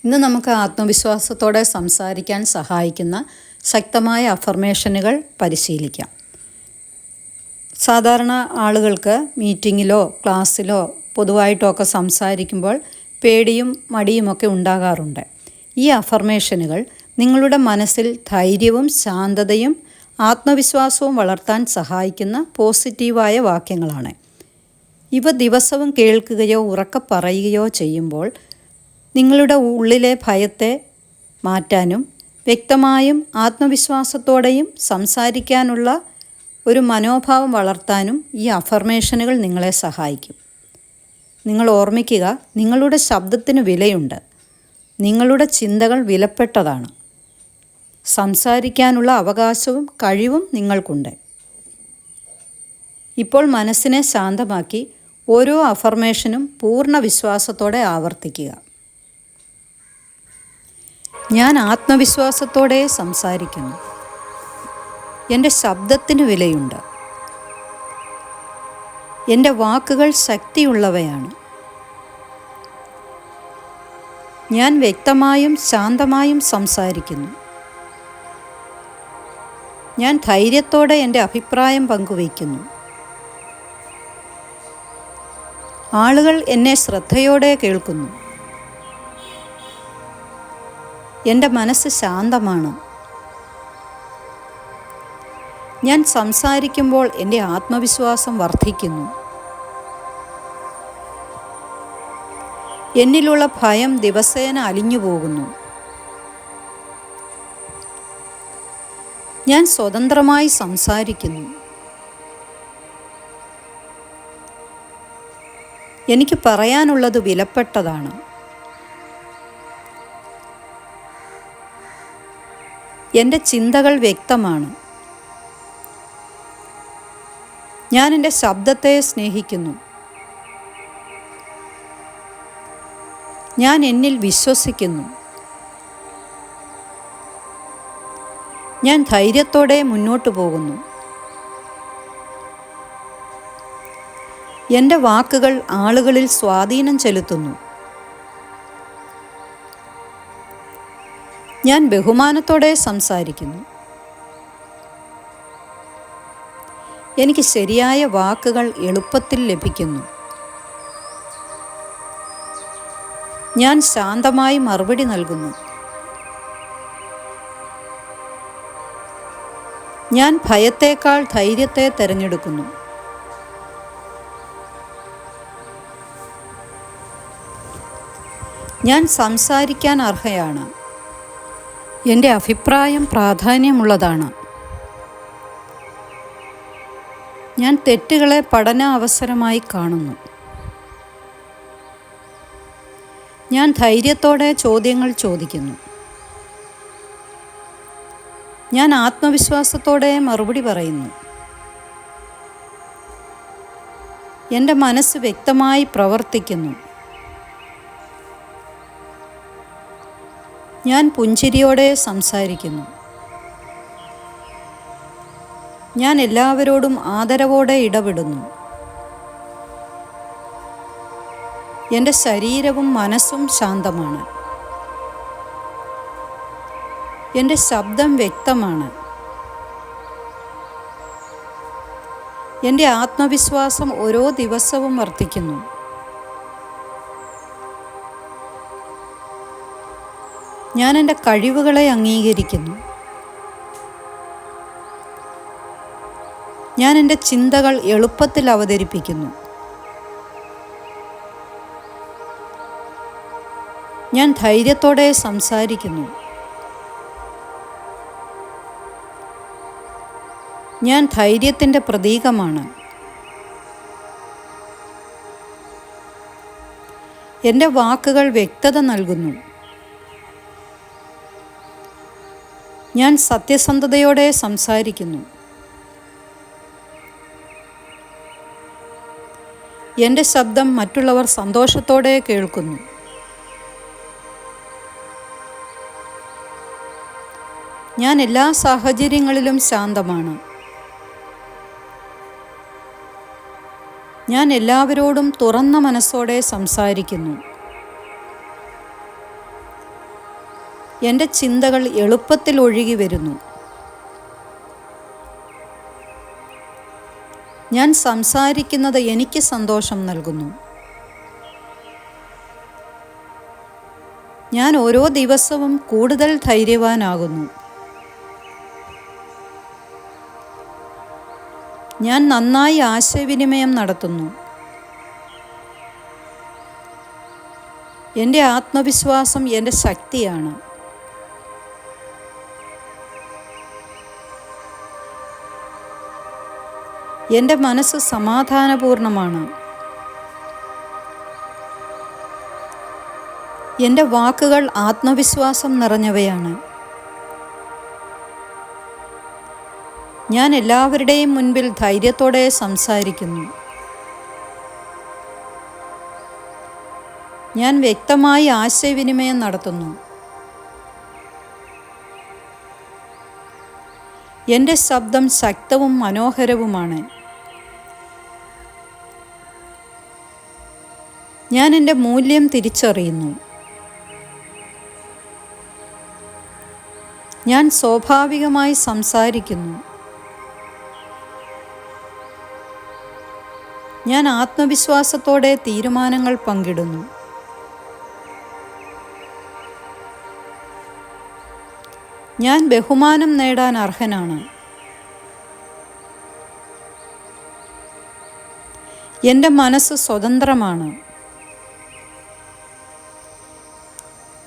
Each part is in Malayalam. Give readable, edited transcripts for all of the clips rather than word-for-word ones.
ഇന്ന് നമുക്ക് ആത്മവിശ്വാസത്തോടെ സംസാരിക്കാൻ സഹായിക്കുന്ന ശക്തമായ അഫർമേഷനുകൾ പരിശീലിക്കാം. സാധാരണ ആളുകൾക്ക് മീറ്റിങ്ങിലോ ക്ലാസ്സിലോ പൊതുവായിട്ടോ ഒക്കെ സംസാരിക്കുമ്പോൾ പേടിയും മടിയുമൊക്കെ ഉണ്ടാകാറുണ്ട്. ഈ അഫർമേഷനുകൾ നിങ്ങളുടെ മനസ്സിൽ ധൈര്യവും ശാന്തതയും ആത്മവിശ്വാസവും വളർത്താൻ സഹായിക്കുന്ന പോസിറ്റീവായ വാക്യങ്ങളാണ്. ഇവ ദിവസവും കേൾക്കുകയോ ഉറക്കെ പറയുകയോ ചെയ്യുമ്പോൾ നിങ്ങളുടെ ഉള്ളിലെ ഭയത്തെ മാറ്റാനും വ്യക്തമായും ആത്മവിശ്വാസത്തോടെയും സംസാരിക്കാനുള്ള ഒരു മനോഭാവം വളർത്താനും ഈ അഫർമേഷനുകൾ നിങ്ങളെ സഹായിക്കും. നിങ്ങൾ ഓർമ്മിക്കുക, നിങ്ങളുടെ ശബ്ദത്തിന് വിലയുണ്ട്. നിങ്ങളുടെ ചിന്തകൾ വിലപ്പെട്ടതാണ്. സംസാരിക്കാനുള്ള അവകാശവും കഴിവും നിങ്ങൾക്കുണ്ട്. ഇപ്പോൾ മനസ്സിനെ ശാന്തമാക്കി ഓരോ അഫർമേഷനും പൂർണ്ണ വിശ്വാസത്തോടെ ആവർത്തിക്കുക. ഞാൻ ആത്മവിശ്വാസത്തോടെ സംസാരിക്കുന്നു. എൻ്റെ ശബ്ദത്തിന് വിലയുണ്ട്. എൻ്റെ വാക്കുകൾ ശക്തിയുള്ളവയാണ്. ഞാൻ വ്യക്തമായും ശാന്തമായും സംസാരിക്കുന്നു. ഞാൻ ധൈര്യത്തോടെ എൻ്റെ അഭിപ്രായം പങ്കുവയ്ക്കുന്നു. ആളുകൾ എന്നെ ശ്രദ്ധയോടെ കേൾക്കുന്നു. എൻ്റെ മനസ്സ് ശാന്തമാണ്. ഞാൻ സംസാരിക്കുമ്പോൾ എൻ്റെ ആത്മവിശ്വാസം വർദ്ധിക്കുന്നു. എന്നിലുള്ള ഭയം ദിവസേന അലിഞ്ഞു പോകുന്നു. ഞാൻ സ്വതന്ത്രമായി സംസാരിക്കുന്നു. എനിക്ക് പറയാനുള്ളത് വിലപ്പെട്ടതാണ്. എൻ്റെ ചിന്തകൾ വ്യക്തമാണ്. ഞാൻ എൻ്റെ ശബ്ദത്തെ സ്നേഹിക്കുന്നു. ഞാൻ എന്നിൽ വിശ്വസിക്കുന്നു. ഞാൻ ധൈര്യത്തോടെ മുന്നോട്ട് പോകുന്നു. എൻ്റെ വാക്കുകൾ ആളുകളിൽ സ്വാധീനം ചെലുത്തുന്നു. ഞാൻ ബഹുമാനത്തോടെ സംസാരിക്കുന്നു. എനിക്ക് ശരിയായ വാക്കുകൾ എളുപ്പത്തിൽ ലഭിക്കുന്നു. ഞാൻ ശാന്തമായി മറുപടി നൽകുന്നു. ഞാൻ ഭയത്തേക്കാൾ ധൈര്യത്തെ തിരഞ്ഞെടുക്കുന്നു. ഞാൻ സംസാരിക്കാൻ അർഹയാണ്. എൻ്റെ അഭിപ്രായം പ്രാധാന്യമുള്ളതാണ്. ഞാൻ തെറ്റുകളെ പഠന അവസരമായി കാണുന്നു. ഞാൻ ധൈര്യത്തോടെ ചോദ്യങ്ങൾ ചോദിക്കുന്നു. ഞാൻ ആത്മവിശ്വാസത്തോടെ മറുപടി പറയുന്നു. എൻ്റെ മനസ്സ് വ്യക്തമായി പ്രവർത്തിക്കുന്നു. ഞാൻ പുഞ്ചിരിയോടെ സംസാരിക്കുന്നു. ഞാൻ എല്ലാവരോടും ആദരവോടെ ഇടപെടുന്നു. എൻ്റെ ശരീരവും മനസ്സും ശാന്തമാണ്. എൻ്റെ ശബ്ദം വ്യക്തമാണ്. എൻ്റെ ആത്മവിശ്വാസം ഓരോ ദിവസവും വർദ്ധിക്കുന്നു. ഞാൻ എൻ്റെ കഴിവുകളെ അംഗീകരിക്കുന്നു. ഞാൻ എൻ്റെ ചിന്തകൾ എളുപ്പത്തിൽ അവതരിപ്പിക്കുന്നു. ഞാൻ ധൈര്യത്തോടെ സംസാരിക്കുന്നു. ഞാൻ ധൈര്യത്തിൻ്റെ പ്രതീകമാണ്. എൻ്റെ വാക്കുകൾ വ്യക്തത നൽകുന്നു. ഞാൻ സത്യസന്ധതയോടെ സംസാരിക്കുന്നു. എൻ്റെ ശബ്ദം മറ്റുള്ളവർ സന്തോഷത്തോടെ കേൾക്കുന്നു. ഞാൻ എല്ലാ സാഹചര്യങ്ങളിലും ശാന്തമാണ്. ഞാൻ എല്ലാവരോടും തുറന്ന മനസ്സോടെ സംസാരിക്കുന്നു. എൻ്റെ ചിന്തകൾ എളുപ്പത്തിൽ ഒഴുകി വരുന്നു. ഞാൻ സംസാരിക്കുന്നത് എനിക്ക് സന്തോഷം നൽകുന്നു. ഞാൻ ഓരോ ദിവസവും കൂടുതൽ ധൈര്യവാനാകുന്നു. ഞാൻ നന്നായി ആശയവിനിമയം നടത്തുന്നു. എൻ്റെ ആത്മവിശ്വാസം എൻ്റെ ശക്തിയാണ്. എൻ്റെ മനസ്സ് സമാധാനപൂർണമാണ്. എൻ്റെ വാക്കുകൾ ആത്മവിശ്വാസം നിറഞ്ഞവയാണ്. ഞാൻ എല്ലാവരുടെയും മുൻപിൽ ധൈര്യത്തോടെ സംസാരിക്കുന്നു. ഞാൻ വ്യക്തമായി ആശയവിനിമയം നടത്തുന്നു. എൻ്റെ ശബ്ദം ശക്തവും മനോഹരവുമാണ്. ഞാൻ എൻ്റെ മൂല്യം തിരിച്ചറിയുന്നു. ഞാൻ സ്വാഭാവികമായി സംസാരിക്കുന്നു. ഞാൻ ആത്മവിശ്വാസത്തോടെ തീരുമാനങ്ങൾ പങ്കിടുന്നു. ഞാൻ ബഹുമാനം നേടാൻ അർഹനാണ്. എൻ്റെ മനസ്സ് സ്വതന്ത്രമാണ്.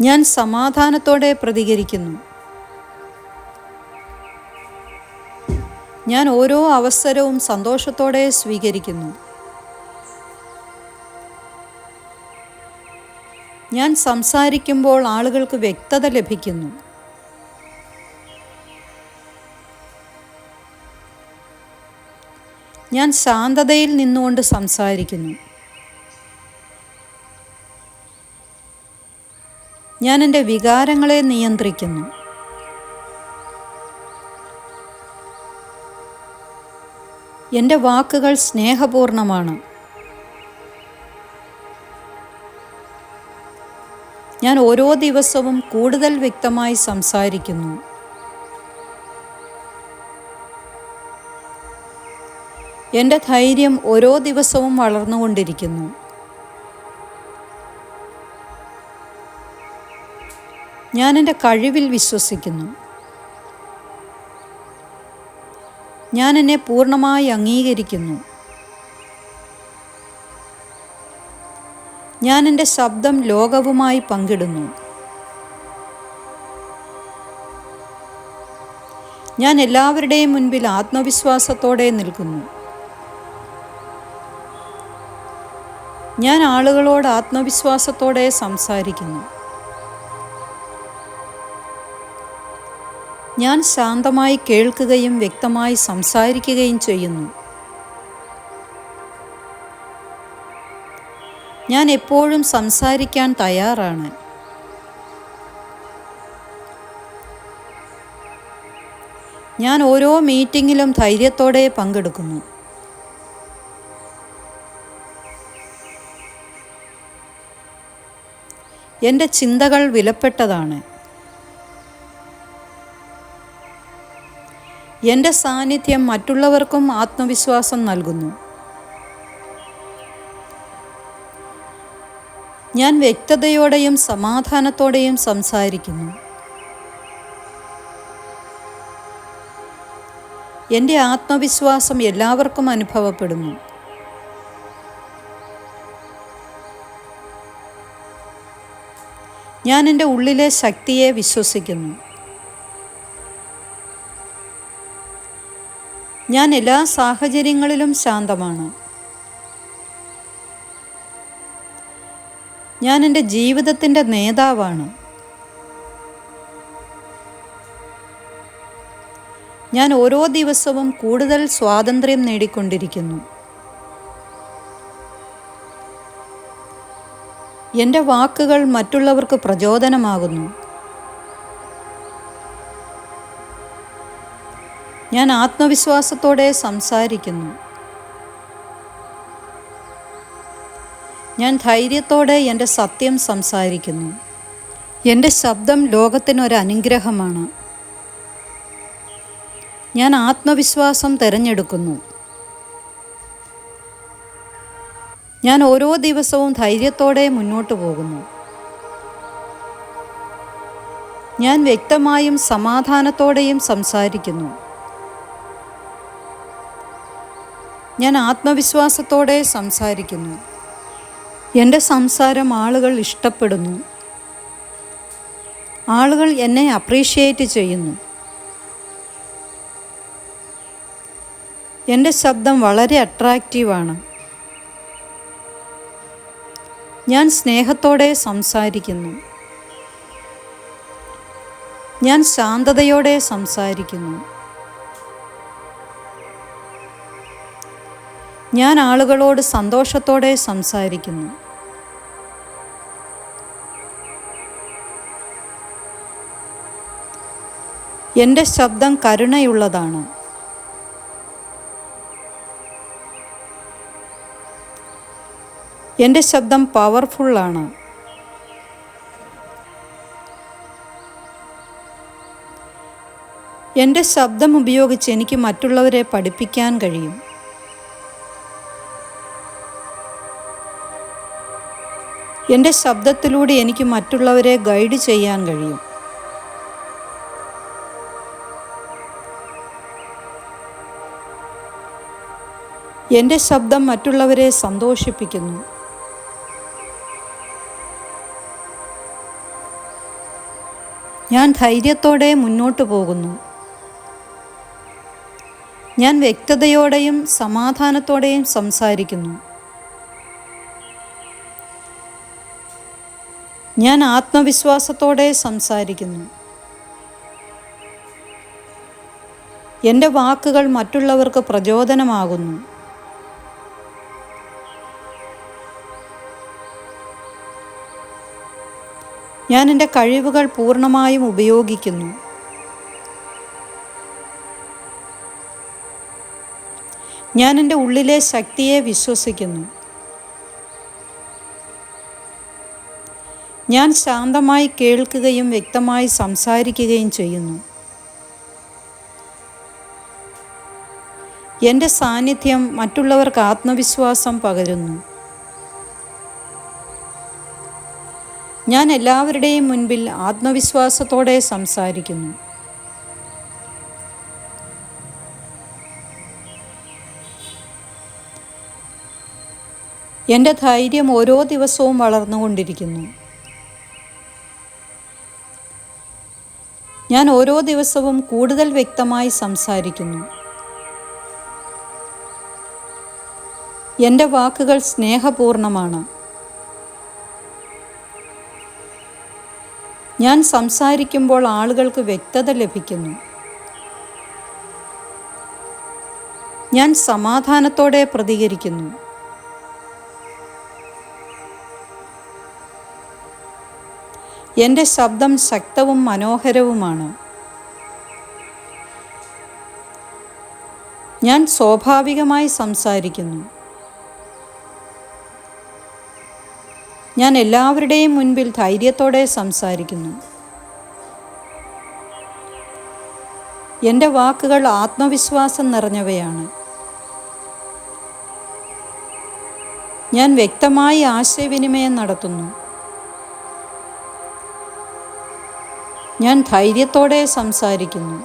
ഞാൻ സമാധാനത്തോടെ പ്രതികരിക്കുന്നു. ഞാൻ ഓരോ അവസരവും സന്തോഷത്തോടെ സ്വീകരിക്കുന്നു. ഞാൻ സംസാരിക്കുമ്പോൾ ആളുകൾക്ക് വ്യക്തത ലഭിക്കുന്നു. ഞാൻ ശാന്തതയിൽ നിന്നുകൊണ്ട് സംസാരിക്കുന്നു. ഞാൻ എൻ്റെ വികാരങ്ങളെ നിയന്ത്രിക്കുന്നു. എൻ്റെ വാക്കുകൾ സ്നേഹപൂർണമാണ്. ഞാൻ ഓരോ ദിവസവും കൂടുതൽ വ്യക്തമായി സംസാരിക്കുന്നു. എൻ്റെ ധൈര്യം ഓരോ ദിവസവും വളർന്നുകൊണ്ടിരിക്കുന്നു. ഞാൻ എൻ്റെ കഴിവിൽ വിശ്വസിക്കുന്നു. ഞാൻ എന്നെ പൂർണ്ണമായി അംഗീകരിക്കുന്നു. ഞാൻ എൻ്റെ ശബ്ദം ലോകവുമായി പങ്കിടുന്നു. ഞാൻ എല്ലാവരുടെയും മുൻപിൽ ആത്മവിശ്വാസത്തോടെ നിൽക്കുന്നു. ഞാൻ ആളുകളോട് ആത്മവിശ്വാസത്തോടെ സംസാരിക്കുന്നു. ഞാൻ ശാന്തമായി കേൾക്കുകയും വ്യക്തമായി സംസാരിക്കുകയും ചെയ്യുന്നു. ഞാൻ എപ്പോഴും സംസാരിക്കാൻ തയ്യാറാണ്. ഞാൻ ഓരോ മീറ്റിങ്ങിലും ധൈര്യത്തോടെ പങ്കെടുക്കുന്നു. എൻ്റെ ചിന്തകൾ വിലപ്പെട്ടതാണ്. എൻ്റെ സാന്നിധ്യം മറ്റുള്ളവർക്കും ആത്മവിശ്വാസം നൽകുന്നു. ഞാൻ വ്യക്തതയോടെയും സമാധാനത്തോടെയും സംസാരിക്കുന്നു. എൻ്റെ ആത്മവിശ്വാസം എല്ലാവർക്കും അനുഭവപ്പെടുന്നു. ഞാൻ എൻ്റെ ഉള്ളിലെ ശക്തിയെ വിശ്വസിക്കുന്നു. ഞാൻ എല്ലാ സാഹചര്യങ്ങളിലും ശാന്തമാണ്. ഞാൻ എൻ്റെ ജീവിതത്തിൻ്റെ നേതാവാണ്. ഞാൻ ഓരോ ദിവസവും കൂടുതൽ സ്വാതന്ത്ര്യം നേടിക്കൊണ്ടിരിക്കുന്നു. എൻ്റെ വാക്കുകൾ മറ്റുള്ളവർക്ക് പ്രചോദനമാകുന്നു. ഞാൻ ആത്മവിശ്വാസത്തോടെ സംസാരിക്കുന്നു. ഞാൻ ധൈര്യത്തോടെ എൻ്റെ സത്യം സംസാരിക്കുന്നു. എൻ്റെ ശബ്ദം ലോകത്തിനൊരനുഗ്രഹമാണ്. ഞാൻ ആത്മവിശ്വാസം തിരഞ്ഞെടുക്കുന്നു. ഞാൻ ഓരോ ദിവസവും ധൈര്യത്തോടെ മുന്നോട്ട് പോകുന്നു. ഞാൻ വ്യക്തമായും സമാധാനത്തോടെയും സംസാരിക്കുന്നു. ഞാൻ ആത്മവിശ്വാസത്തോടെ സംസാരിക്കുന്നു. എൻ്റെ സംസാരം ആളുകൾ ഇഷ്ടപ്പെടുന്നു. ആളുകൾ എന്നെ അപ്രീഷിയേറ്റ് ചെയ്യുന്നു. എൻ്റെ ശബ്ദം വളരെ അട്രാക്റ്റീവാണ്. ഞാൻ സ്നേഹത്തോടെ സംസാരിക്കുന്നു. ഞാൻ ശാന്തതയോടെ സംസാരിക്കുന്നു. ഞാൻ ആളുകളോട് സന്തോഷത്തോടെ സംസാരിക്കുന്നു. എൻ്റെ ശബ്ദം കരുണയുള്ളതാണ്. എൻ്റെ ശബ്ദം പവർഫുള്ളാണ്. എൻ്റെ ശബ്ദം ഉപയോഗിച്ച് എനിക്ക് മറ്റുള്ളവരെ പഠിപ്പിക്കാൻ കഴിയും. എൻ്റെ ശബ്ദത്തിലൂടെ എനിക്ക് മറ്റുള്ളവരെ ഗൈഡ് ചെയ്യാൻ കഴിയും. എൻ്റെ ശബ്ദം മറ്റുള്ളവരെ സന്തോഷിപ്പിക്കുന്നു. ഞാൻ ധൈര്യത്തോടെ മുന്നോട്ട് പോകുന്നു. ഞാൻ വ്യക്തതയോടെയും സമാധാനത്തോടെയും സംസാരിക്കുന്നു. ഞാൻ ആത്മവിശ്വാസത്തോടെ സംസാരിക്കുന്നു. എൻ്റെ വാക്കുകൾ മറ്റുള്ളവർക്ക് പ്രചോദനമാകുന്നു. ഞാൻ എൻ്റെ കഴിവുകൾ പൂർണ്ണമായും ഉപയോഗിക്കുന്നു. ഞാൻ എൻ്റെ ഉള്ളിലെ ശക്തിയെ വിശ്വസിക്കുന്നു. ഞാൻ ശാന്തമായി കേൾക്കുകയും വ്യക്തമായി സംസാരിക്കുകയും ചെയ്യുന്നു. എൻ്റെ സാന്നിധ്യം മറ്റുള്ളവർക്ക് ആത്മവിശ്വാസം പകരുന്നു. ഞാൻ എല്ലാവരുടെയും മുൻപിൽ ആത്മവിശ്വാസത്തോടെ സംസാരിക്കുന്നു. എൻ്റെ ധൈര്യം ഓരോ ദിവസവും വളർന്നുകൊണ്ടിരിക്കുന്നു. ഞാൻ ഓരോ ദിവസവും കൂടുതൽ വ്യക്തമായി സംസാരിക്കുന്നു. എൻ്റെ വാക്കുകൾ സ്നേഹപൂർണ്ണമാണ്. ഞാൻ സംസാരിക്കുമ്പോൾ ആളുകൾക്ക് വ്യക്തത ലഭിക്കുന്നു. ഞാൻ സമാധാനത്തോടെ പ്രതികരിക്കുന്നു. എൻ്റെ ശബ്ദം ശക്തവും മനോഹരവുമാണ്. ഞാൻ സ്വാഭാവികമായി സംസാരിക്കുന്നു. ഞാൻ എല്ലാവരുടെയും മുൻപിൽ ധൈര്യത്തോടെ സംസാരിക്കുന്നു. എൻ്റെ വാക്കുകൾ ആത്മവിശ്വാസം നിറഞ്ഞവയാണ്. ഞാൻ വ്യക്തമായി ആശയവിനിമയം നടത്തുന്നു. ഞാൻ ധൈര്യത്തോടെ സംസാരിക്കുന്നു.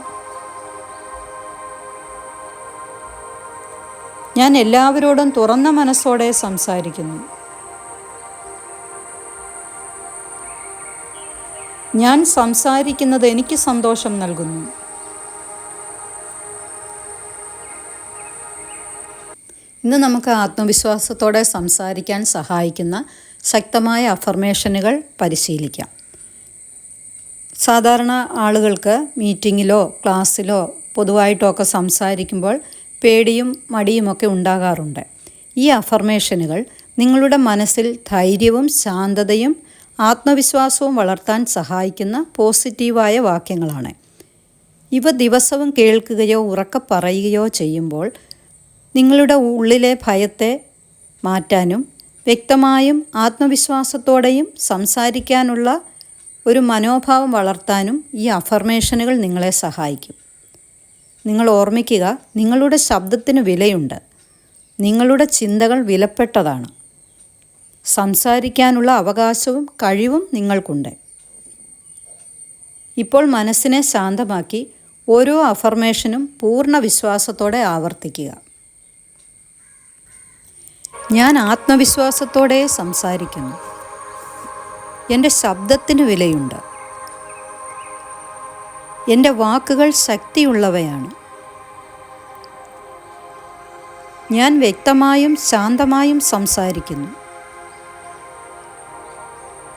ഞാൻ എല്ലാവരോടും തുറന്ന മനസ്സോടെ സംസാരിക്കുന്നു. ഞാൻ സംസാരിക്കുന്നത് എനിക്ക് സന്തോഷം നൽകുന്നു. ഇന്ന് നമുക്ക് ആത്മവിശ്വാസത്തോടെ സംസാരിക്കാൻ സഹായിക്കുന്ന ശക്തമായ അഫർമേഷനുകൾ പരിശീലിക്കാം. സാധാരണ ആളുകൾക്ക് മീറ്റിങ്ങിലോ ക്ലാസ്സിലോ പൊതുവായിട്ടോ ഒക്കെ സംസാരിക്കുമ്പോൾ പേടിയും മടിയുമൊക്കെ ഉണ്ടാകാറുണ്ട്. ഈ അഫർമേഷനുകൾ നിങ്ങളുടെ മനസ്സിൽ ധൈര്യവും ശാന്തതയും ആത്മവിശ്വാസവും വളർത്താൻ സഹായിക്കുന്ന പോസിറ്റീവായ വാക്യങ്ങളാണ്. ഇവ ദിവസവും കേൾക്കുകയോ ഉറക്കെ പറയുകയോ ചെയ്യുമ്പോൾ നിങ്ങളുടെ ഉള്ളിലെ ഭയത്തെ മാറ്റാനും വ്യക്തമായും ആത്മവിശ്വാസത്തോടെയും സംസാരിക്കാനുള്ള ഒരു മനോഭാവം വളർത്താനും ഈ അഫർമേഷനുകൾ നിങ്ങളെ സഹായിക്കും. നിങ്ങൾ ഓർമ്മിക്കുക, നിങ്ങളുടെ ശബ്ദത്തിന് വിലയുണ്ട്. നിങ്ങളുടെ ചിന്തകൾ വിലപ്പെട്ടതാണ്. സംസാരിക്കാനുള്ള അവകാശവും കഴിവും നിങ്ങൾക്കുണ്ട്. ഇപ്പോൾ മനസ്സിനെ ശാന്തമാക്കി ഓരോ അഫർമേഷനും പൂർണ്ണ വിശ്വാസത്തോടെ ആവർത്തിക്കുക. ഞാൻ ആത്മവിശ്വാസത്തോടെ സംസാരിക്കുന്നു. എൻ്റെ ശബ്ദത്തിന് വിലയുണ്ട്. എൻ്റെ വാക്കുകൾ ശക്തിയുള്ളവയാണ്. ഞാൻ വ്യക്തമായും ശാന്തമായും സംസാരിക്കുന്നു.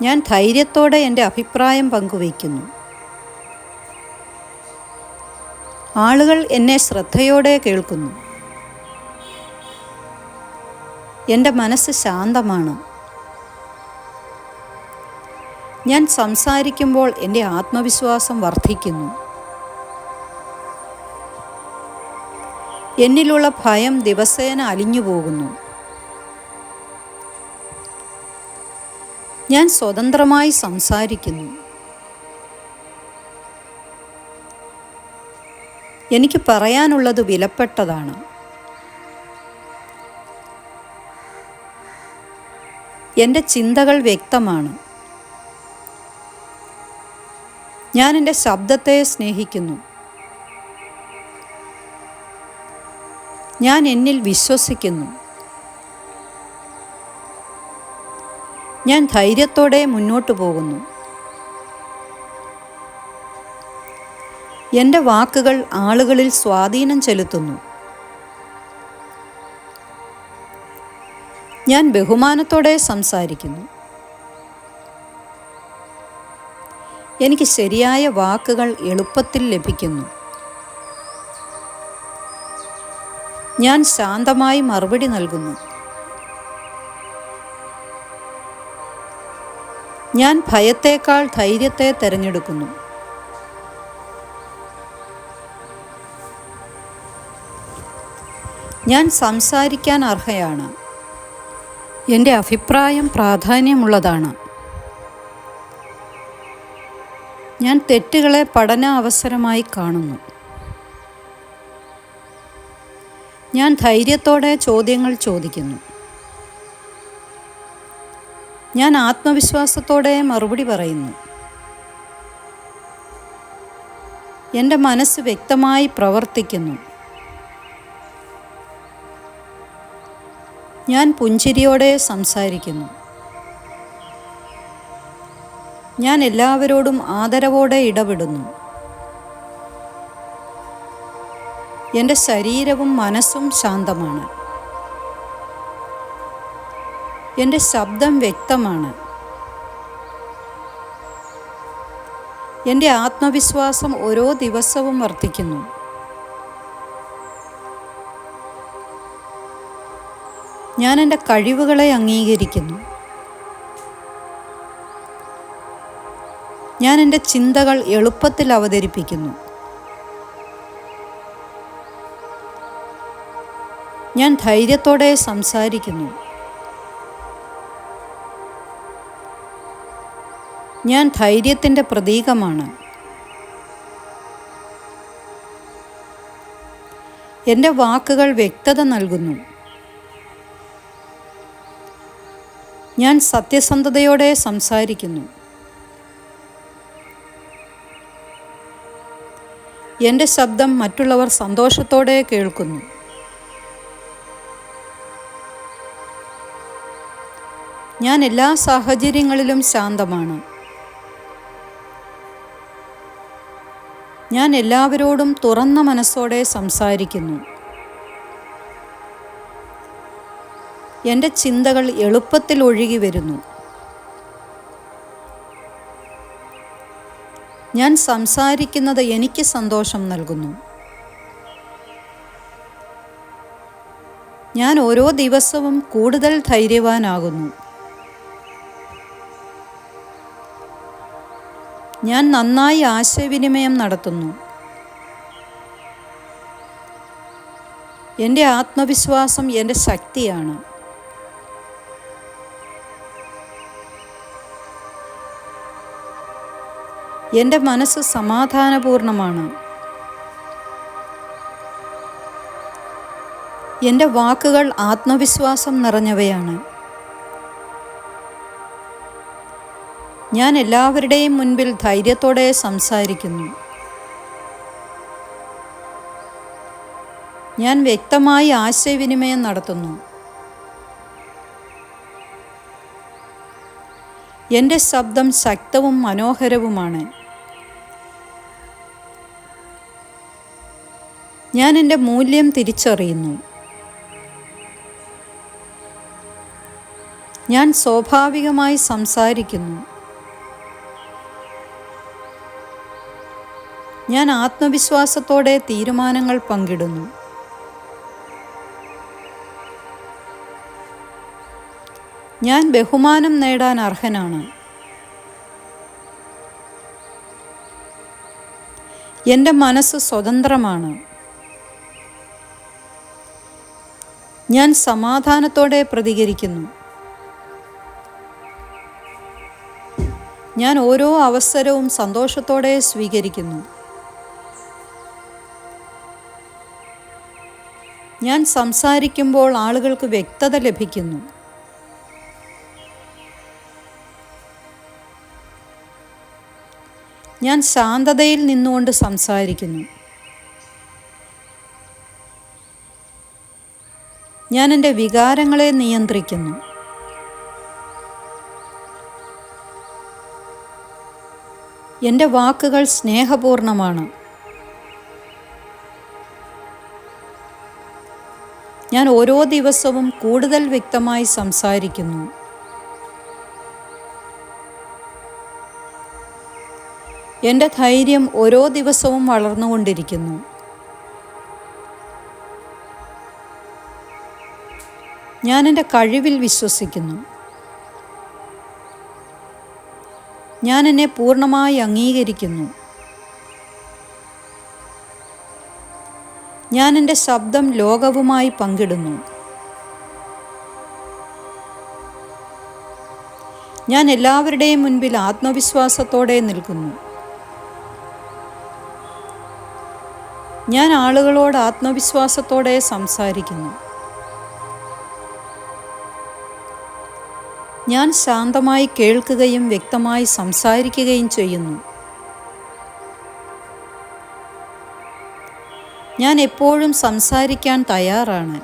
ഞാൻ ധൈര്യത്തോടെ എൻ്റെ അഭിപ്രായം പങ്കുവയ്ക്കുന്നു. ആളുകൾ എന്നെ ശ്രദ്ധയോടെ കേൾക്കുന്നു. എൻ്റെ മനസ്സ് ശാന്തമാണ്. ഞാൻ സംസാരിക്കുമ്പോൾ എൻ്റെ ആത്മവിശ്വാസം വർദ്ധിക്കുന്നു. എന്നിലുള്ള ഭയം ദിവസേന അലിഞ്ഞു പോകുന്നു. ഞാൻ സ്വതന്ത്രമായി സംസാരിക്കുന്നു. എനിക്ക് പറയാനുള്ളത് വിലപ്പെട്ടതാണ്. എൻ്റെ ചിന്തകൾ വ്യക്തമാണ്. ഞാൻ എൻ്റെ ശബ്ദത്തെ സ്നേഹിക്കുന്നു. ഞാൻ എന്നിൽ വിശ്വസിക്കുന്നു. ഞാൻ ധൈര്യത്തോടെ മുന്നോട്ട് പോകുന്നു. എൻ്റെ വാക്കുകൾ ആളുകളിൽ സ്വാധീനം ചെലുത്തുന്നു. ഞാൻ ബഹുമാനത്തോടെ സംസാരിക്കുന്നു. എനിക്ക് ശരിയായ വാക്കുകൾ എളുപ്പത്തിൽ ലഭിക്കുന്നു. ഞാൻ ശാന്തമായി മറുപടി നൽകുന്നു. ഞാൻ ഭയത്തേക്കാൾ ധൈര്യത്തെ തിരഞ്ഞെടുക്കുന്നു. ഞാൻ സംസാരിക്കാൻ അർഹയാണ്. എൻ്റെ അഭിപ്രായം പ്രാധാന്യമുള്ളതാണ്. ഞാൻ തെറ്റുകളെ പഠന അവസരമായി കാണുന്നു. ഞാൻ ധൈര്യത്തോടെ ചോദ്യങ്ങൾ ചോദിക്കുന്നു. ഞാൻ ആത്മവിശ്വാസത്തോടെ മറുപടി പറയുന്നു. എൻ്റെ മനസ്സ് വ്യക്തമായി പ്രവർത്തിക്കുന്നു. ഞാൻ പുഞ്ചിരിയോടെ സംസാരിക്കുന്നു. ഞാൻ എല്ലാവരോടും ആദരവോടെ ഇടപെടുന്നു. എൻ്റെ ശരീരവും മനസ്സും ശാന്തമാണ്. എൻ്റെ ശബ്ദം വ്യക്തമാണ്. എൻ്റെ ആത്മവിശ്വാസം ഓരോ ദിവസവും വർദ്ധിക്കുന്നു. ഞാൻ എൻ്റെ കഴിവുകളെ അംഗീകരിക്കുന്നു. ഞാൻ എൻ്റെ ചിന്തകൾ എളുപ്പത്തിൽ അവതരിപ്പിക്കുന്നു. ഞാൻ ധൈര്യത്തോടെ സംസാരിക്കുന്നു. ഞാൻ ധൈര്യത്തിൻ്റെ പ്രതീകമാണ്. എൻ്റെ വാക്കുകൾ വ്യക്തത നൽകുന്നു. ഞാൻ സത്യസന്ധതയോടെ സംസാരിക്കുന്നു. എൻ്റെ ശബ്ദം മറ്റുള്ളവർ സന്തോഷത്തോടെ കേൾക്കുന്നു. ഞാൻ എല്ലാ സാഹചര്യങ്ങളിലും ശാന്തമാണ്. ഞാൻ എല്ലാവരോടും തുറന്ന മനസ്സോടെ സംസാരിക്കുന്നു. എൻ്റെ ചിന്തകൾ എളുപ്പത്തിൽ ഒഴുകി വരുന്നു. ഞാൻ സംസാരിക്കുന്നത് എനിക്ക് സന്തോഷം നൽകുന്നു. ഞാൻ ഓരോ ദിവസവും കൂടുതൽ ധൈര്യവാനാകുന്നു. ഞാൻ നന്നായി ആശയവിനിമയം നടത്തുന്നു. എൻ്റെ ആത്മവിശ്വാസം എൻ്റെ ശക്തിയാണ്. എൻ്റെ മനസ്സ് സമാധാനപൂർണമാണ്. എൻ്റെ വാക്കുകൾ ആത്മവിശ്വാസം നിറഞ്ഞവയാണ്. ഞാൻ എല്ലാവരുടെയും മുൻപിൽ ധൈര്യത്തോടെ സംസാരിക്കുന്നു. ഞാൻ വ്യക്തമായി ആശയവിനിമയം നടത്തുന്നു. എൻ്റെ ശബ്ദം ശക്തവും മനോഹരവുമാണ്. ഞാൻ എൻ്റെ മൂല്യം തിരിച്ചറിയുന്നു. ഞാൻ സ്വാഭാവികമായി സംസാരിക്കുന്നു. ഞാൻ ആത്മവിശ്വാസത്തോടെ തീരുമാനങ്ങൾ പങ്കിടുന്നു. ഞാൻ ബഹുമാനം നേടാൻ അർഹനാണ്. എൻ്റെ മനസ്സ് സ്വതന്ത്രമാണ്. ഞാൻ സമാധാനത്തോടെ പ്രതികരിക്കുന്നു. ഞാൻ ഓരോ അവസരവും സന്തോഷത്തോടെ സ്വീകരിക്കുന്നു. ഞാൻ സംസാരിക്കുമ്പോൾ ആളുകൾക്ക് വ്യക്തത ലഭിക്കുന്നു. ഞാൻ ശാന്തതയിൽ നിന്നുകൊണ്ട് സംസാരിക്കുന്നു. ഞാൻ എൻ്റെ വികാരങ്ങളെ നിയന്ത്രിക്കുന്നു. എൻ്റെ വാക്കുകൾ സ്നേഹപൂർണമാണ്. ഞാൻ ഓരോ ദിവസവും കൂടുതൽ വ്യക്തമായി സംസാരിക്കുന്നു. എൻ്റെ ധൈര്യം ഓരോ ദിവസവും വളർന്നുകൊണ്ടിരിക്കുന്നു. ഞാൻ എൻ്റെ കഴിവിൽ വിശ്വസിക്കുന്നു. ഞാൻ എന്നെ പൂർണ്ണമായി അംഗീകരിക്കുന്നു. ഞാൻ എൻ്റെ ശബ്ദം ലോകവുമായി പങ്കിടുന്നു. ഞാൻ എല്ലാവരുടെയും മുൻപിൽ ആത്മവിശ്വാസത്തോടെ നിൽക്കുന്നു. ഞാൻ ആളുകളോട് ആത്മവിശ്വാസത്തോടെ സംസാരിക്കുന്നു. ഞാൻ ശാന്തമായി കേൾക്കുകയും വ്യക്തമായി സംസാരിക്കുകയും ചെയ്യുന്നു. ഞാൻ എപ്പോഴും സംസാരിക്കാൻ തയ്യാറാണ്.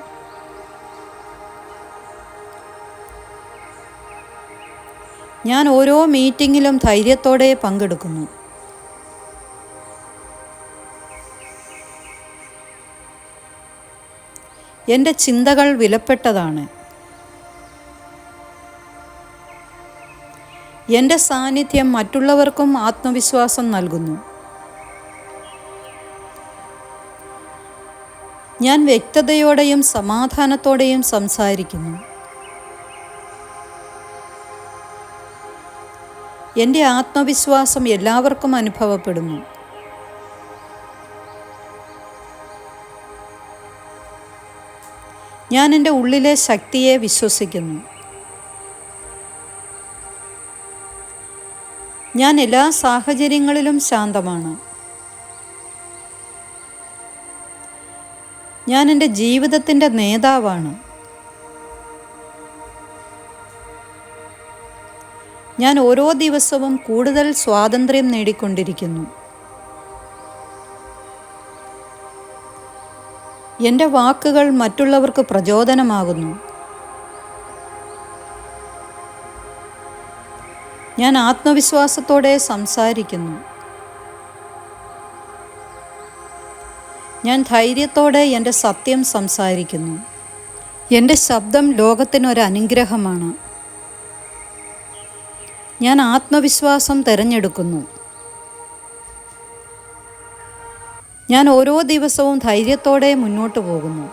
ഞാൻ ഓരോ മീറ്റിങ്ങിലും ധൈര്യത്തോടെ പങ്കെടുക്കുന്നു. എൻ്റെ ചിന്തകൾ വിലപ്പെട്ടതാണ്. എൻ്റെ സാന്നിധ്യം മറ്റുള്ളവർക്കും ആത്മവിശ്വാസം നൽകുന്നു. ഞാൻ വ്യക്തതയോടെയും സമാധാനത്തോടെയും സംസാരിക്കുന്നു. എൻ്റെ ആത്മവിശ്വാസം എല്ലാവർക്കും അനുഭവപ്പെടുന്നു. ഞാൻ എൻ്റെ ഉള്ളിലെ ശക്തിയെ വിശ്വസിക്കുന്നു. ഞാൻ എല്ലാ സാഹചര്യങ്ങളിലും ശാന്തമാണ്. ഞാൻ എൻ്റെ ജീവിതത്തിൻ്റെ നേതാവാണ്. ഞാൻ ഓരോ ദിവസവും കൂടുതൽ സ്വാതന്ത്ര്യം നേടിക്കൊണ്ടിരിക്കുന്നു. എൻ്റെ വാക്കുകൾ മറ്റുള്ളവർക്ക് പ്രചോദനമാകുന്നു. ഞാൻ ആത്മവിശ്വാസത്തോടെ സംസാരിക്കുന്നു. ഞാൻ ധൈര്യത്തോടെ എൻ്റെ സത്യം സംസാരിക്കുന്നു. എൻ്റെ ശബ്ദം ലോകത്തിനൊരു അനുഗ്രഹമാണ്. ഞാൻ ആത്മവിശ്വാസം തിരഞ്ഞെടുക്കുന്നു. ഞാൻ ഓരോ ദിവസവും ധൈര്യത്തോടെ മുന്നോട്ട് പോകുന്നു.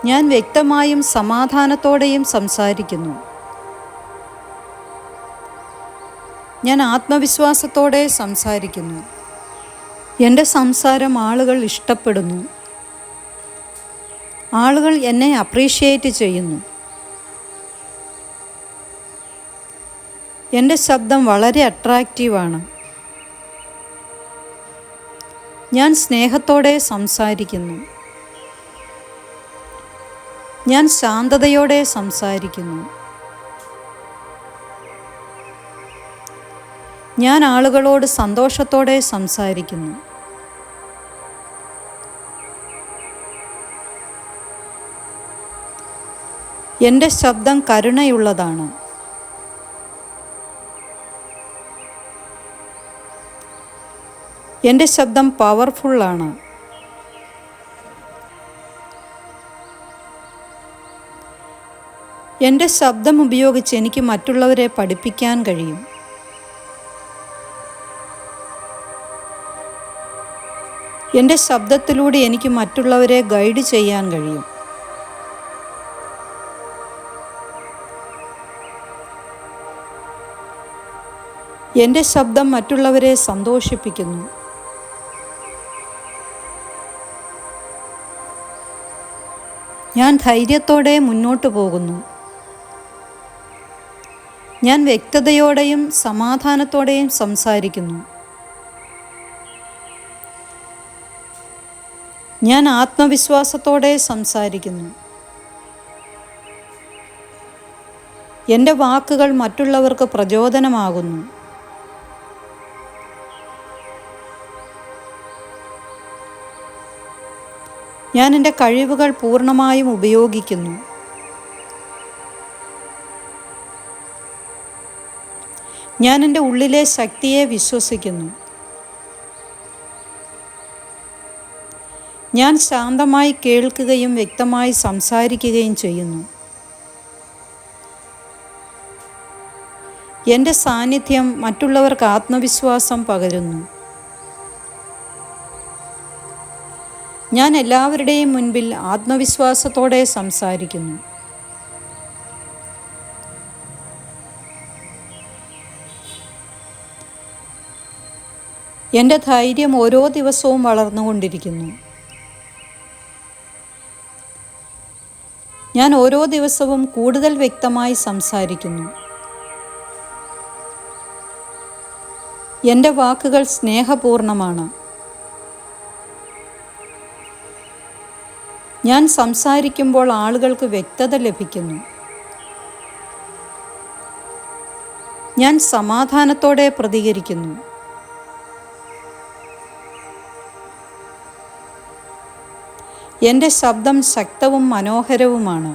ഞാൻ വ്യക്തമായും സമാധാനത്തോടെയും സംസാരിക്കുന്നു. ഞാൻ ആത്മവിശ്വാസത്തോടെ സംസാരിക്കുന്നു. എൻ്റെ സംസാരം ആളുകൾ ഇഷ്ടപ്പെടുന്നു. ആളുകൾ എന്നെ അപ്രീഷിയേറ്റ് ചെയ്യുന്നു. എൻ്റെ ശബ്ദം വളരെ അട്രാക്റ്റീവാണ്. ഞാൻ സ്നേഹത്തോടെ സംസാരിക്കുന്നു. ഞാൻ ശാന്തതയോടെ സംസാരിക്കുന്നു. ഞാൻ ആളുകളോട് സന്തോഷത്തോടെ സംസാരിക്കുന്നു. എൻ്റെ ശബ്ദം കരുണയുള്ളതാണ്. എൻ്റെ ശബ്ദം പവർഫുള്ളാണ്. എൻ്റെ ശബ്ദം ഉപയോഗിച്ച് എനിക്ക് മറ്റുള്ളവരെ പഠിപ്പിക്കാൻ കഴിയും. എൻ്റെ ശബ്ദത്തിലൂടെ എനിക്ക് മറ്റുള്ളവരെ ഗൈഡ് ചെയ്യാൻ കഴിയും. എൻ്റെ ശബ്ദം മറ്റുള്ളവരെ സന്തോഷിപ്പിക്കുന്നു. ഞാൻ ധൈര്യത്തോടെ മുന്നോട്ട് പോകുന്നു. ഞാൻ വ്യക്തതയോടെയും സമാധാനത്തോടെയും സംസാരിക്കുന്നു. ഞാൻ ആത്മവിശ്വാസത്തോടെ സംസാരിക്കുന്നു. എൻ്റെ വാക്കുകൾ മറ്റുള്ളവർക്ക് പ്രചോദനമാകുന്നു. ഞാൻ എൻ്റെ കഴിവുകൾ പൂർണ്ണമായും ഉപയോഗിക്കുന്നു. ഞാൻ എൻ്റെ ഉള്ളിലെ ശക്തിയെ വിശ്വസിക്കുന്നു. ഞാൻ ശാന്തമായി കേൾക്കുകയും വ്യക്തമായി സംസാരിക്കുകയും ചെയ്യുന്നു. എൻ്റെ സാന്നിധ്യം മറ്റുള്ളവർക്ക് ആത്മവിശ്വാസം പകരുന്നു. ഞാൻ എല്ലാവരുടെയും മുൻപിൽ ആത്മവിശ്വാസത്തോടെ സംസാരിക്കുന്നു. എൻ്റെ ധൈര്യം ഓരോ ദിവസവും വളർന്നുകൊണ്ടിരിക്കുന്നു. ഞാൻ ഓരോ ദിവസവും കൂടുതൽ വ്യക്തമായി സംസാരിക്കുന്നു. എൻ്റെ വാക്കുകൾ സ്നേഹപൂർണ്ണമാണ്. ഞാൻ സംസാരിക്കുമ്പോൾ ആളുകൾക്ക് വ്യക്തത ലഭിക്കുന്നു. ഞാൻ സമാധാനത്തോടെ പ്രതികരിക്കുന്നു. എൻ്റെ ശബ്ദം ശക്തവും മനോഹരവുമാണ്.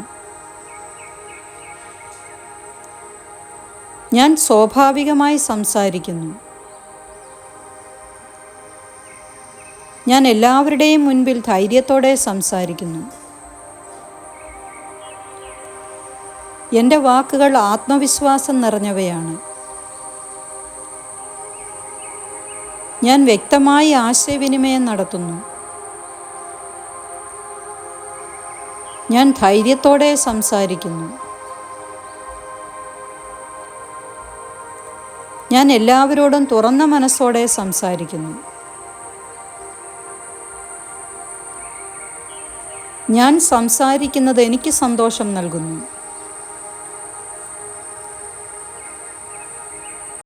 ഞാൻ സ്വാഭാവികമായി സംസാരിക്കുന്നു. ഞാൻ എല്ലാവരുടെയും മുൻപിൽ ധൈര്യത്തോടെ സംസാരിക്കുന്നു. എൻ്റെ വാക്കുകൾ ആത്മവിശ്വാസം നിറഞ്ഞവയാണ്. ഞാൻ വ്യക്തമായി ആശയവിനിമയം നടത്തുന്നു. ഞാൻ ധൈര്യത്തോടെ സംസാരിക്കുന്നു. ഞാൻ എല്ലാവരോടും തുറന്ന മനസ്സോടെ സംസാരിക്കുന്നു. ഞാൻ സംസാരിക്കുന്നത് എനിക്ക് സന്തോഷം നൽകുന്നു.